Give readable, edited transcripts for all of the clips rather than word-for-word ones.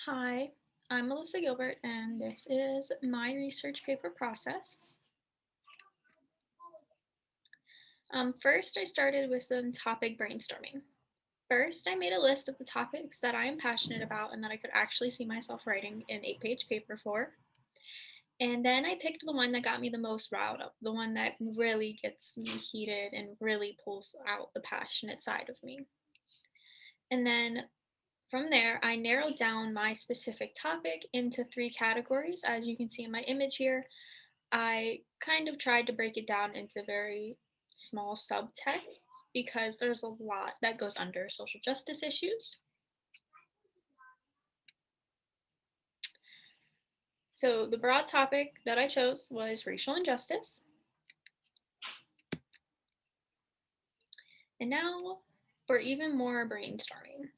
Hi, I'm Alyssa Gilbert, and this is my research paper process. First, I started with some topic brainstorming. First, I made a list of the topics that I am passionate about and that I could actually see myself writing an 8-page paper for. And then I picked the one that got me the most riled up, the one that really gets me heated and really pulls out the passionate side of me. And then from there, I narrowed down my specific topic into three categories, as you can see in my image here. I kind of tried to break it down into very small subtexts because there's a lot that goes under social justice issues. So the broad topic that I chose was racial injustice. And now for even more brainstorming.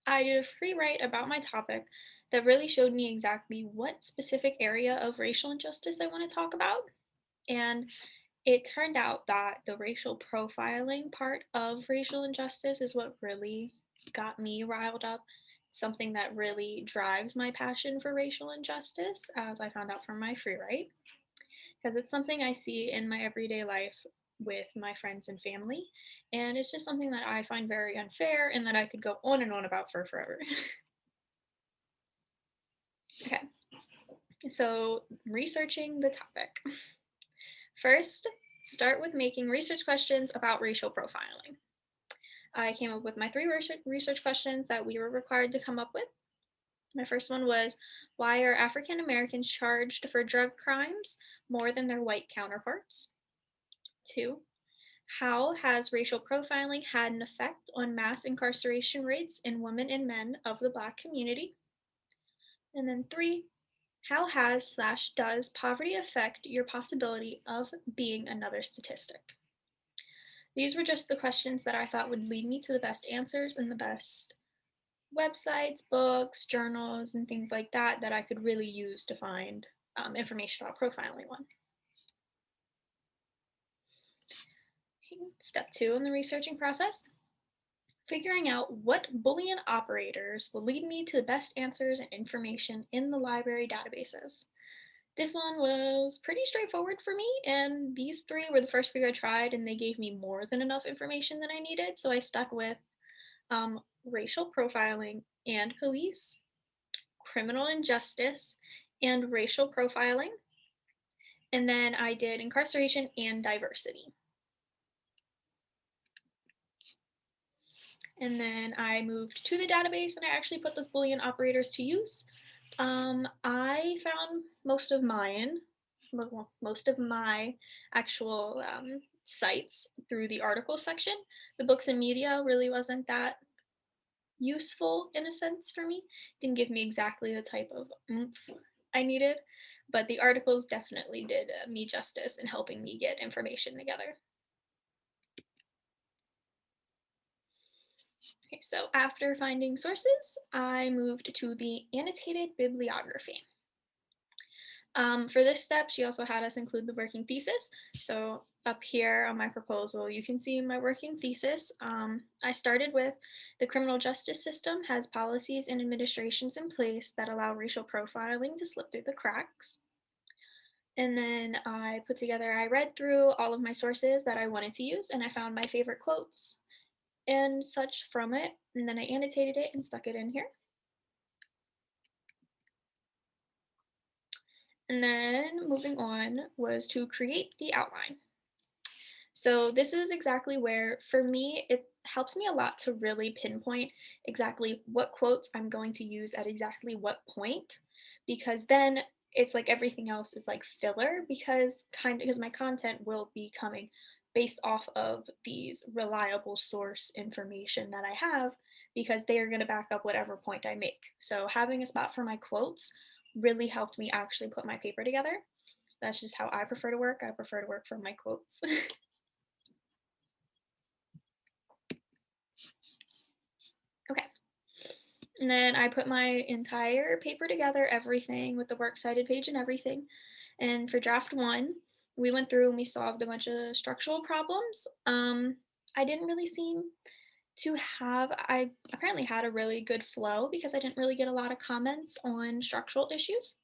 I did a free write about my topic that really showed me exactly what specific area of racial injustice I want to talk about. And it turned out that the racial profiling part of racial injustice is what really got me riled up. Something that really drives my passion for racial injustice, as I found out from my free write, because it's something I see in my everyday life with my friends and family. And it's just something that I find very unfair and that I could go on and on about for forever. Okay, so researching the topic. First, start with making research questions about racial profiling. I came up with my three research questions that we were required to come up with. My first one was, why are African Americans charged for drug crimes more than their white counterparts? Two, how has racial profiling had an effect on mass incarceration rates in women and men of the Black community? And then three, how has slash does poverty affect your possibility of being another statistic? These were just the questions that I thought would lead me to the best answers and the best websites, books, journals, and things like that that I could really use to find information about profiling one. Step two in the researching process, figuring out what Boolean operators will lead me to the best answers and information in the library databases. This one was pretty straightforward for me, and these three were the first three I tried, and they gave me more than enough information that I needed, so I stuck with racial profiling and police, criminal injustice, and racial profiling. And then I did incarceration and diversity. And then I moved to the database and I actually put those Boolean operators to use. I found most of my actual sites through the article section. The books and media really wasn't that useful in a sense for me. Didn't give me exactly the type of oomph I needed, but the articles definitely did me justice in helping me get information together. Okay, so after finding sources, I moved to the annotated bibliography. For this step, she also had us include the working thesis. So up here on my proposal, you can see my working thesis. I started with the criminal justice system has policies and administrations in place that allow racial profiling to slip through the cracks. And then I read through all of my sources that I wanted to use, and I found my favorite quotes and such from it. And then I annotated it and stuck it in here. And then moving on was to create the outline. So this is exactly where, for me, it helps me a lot to really pinpoint exactly what quotes I'm going to use at exactly what point, because then it's like everything else is like filler because my content will be coming based off of these reliable source information that I have because they are going to back up whatever point I make. So having a spot for my quotes really helped me actually put my paper together. That's just how I prefer to work. I prefer to work from my quotes. Okay. And then I put my entire paper together, everything with the works cited page and everything. And for draft one, we went through and we solved a bunch of structural problems. I didn't really seem I apparently had a really good flow because I didn't really get a lot of comments on structural issues.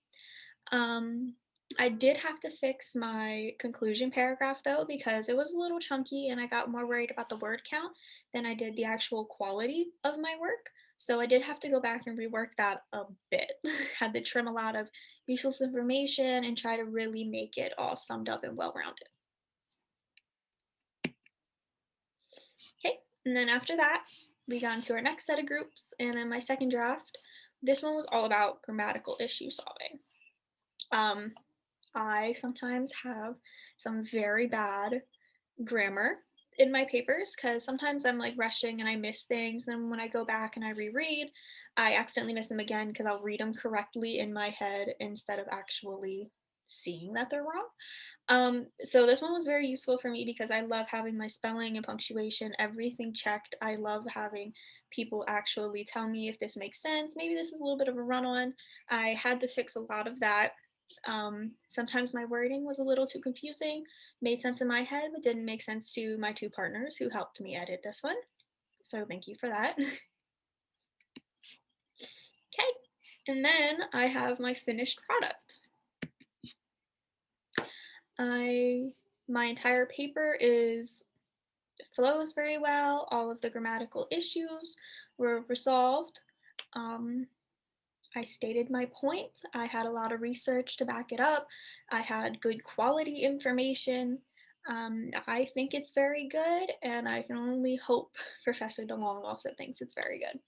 Um, I did have to fix my conclusion paragraph though because it was a little chunky and I got more worried about the word count than I did the actual quality of my work. So I did have to go back and rework that a bit. Had to trim a lot of useless information and try to really make it all summed up and well rounded. Okay, and then after that, we got into our next set of groups, and then my second draft, this one was all about grammatical issue solving. Um, I sometimes have some very bad grammar in my papers because sometimes I'm like rushing and I miss things. And when I go back and I reread, I accidentally miss them again because I'll read them correctly in my head instead of actually seeing that they're wrong. So this one was very useful for me because I love having my spelling and punctuation, everything checked. I love having people actually tell me if this makes sense. Maybe this is a little bit of a run on. I had to fix a lot of that. Sometimes my wording was a little too confusing, made sense in my head, but didn't make sense to my two partners who helped me edit this one. So thank you for that. Okay, and then I have my finished product. I my entire paper is flows very well. All of the grammatical issues were resolved. Um, I stated my point. I had a lot of research to back it up. I had good quality information. I think it's very good, and I can only hope Professor DeLong also thinks it's very good.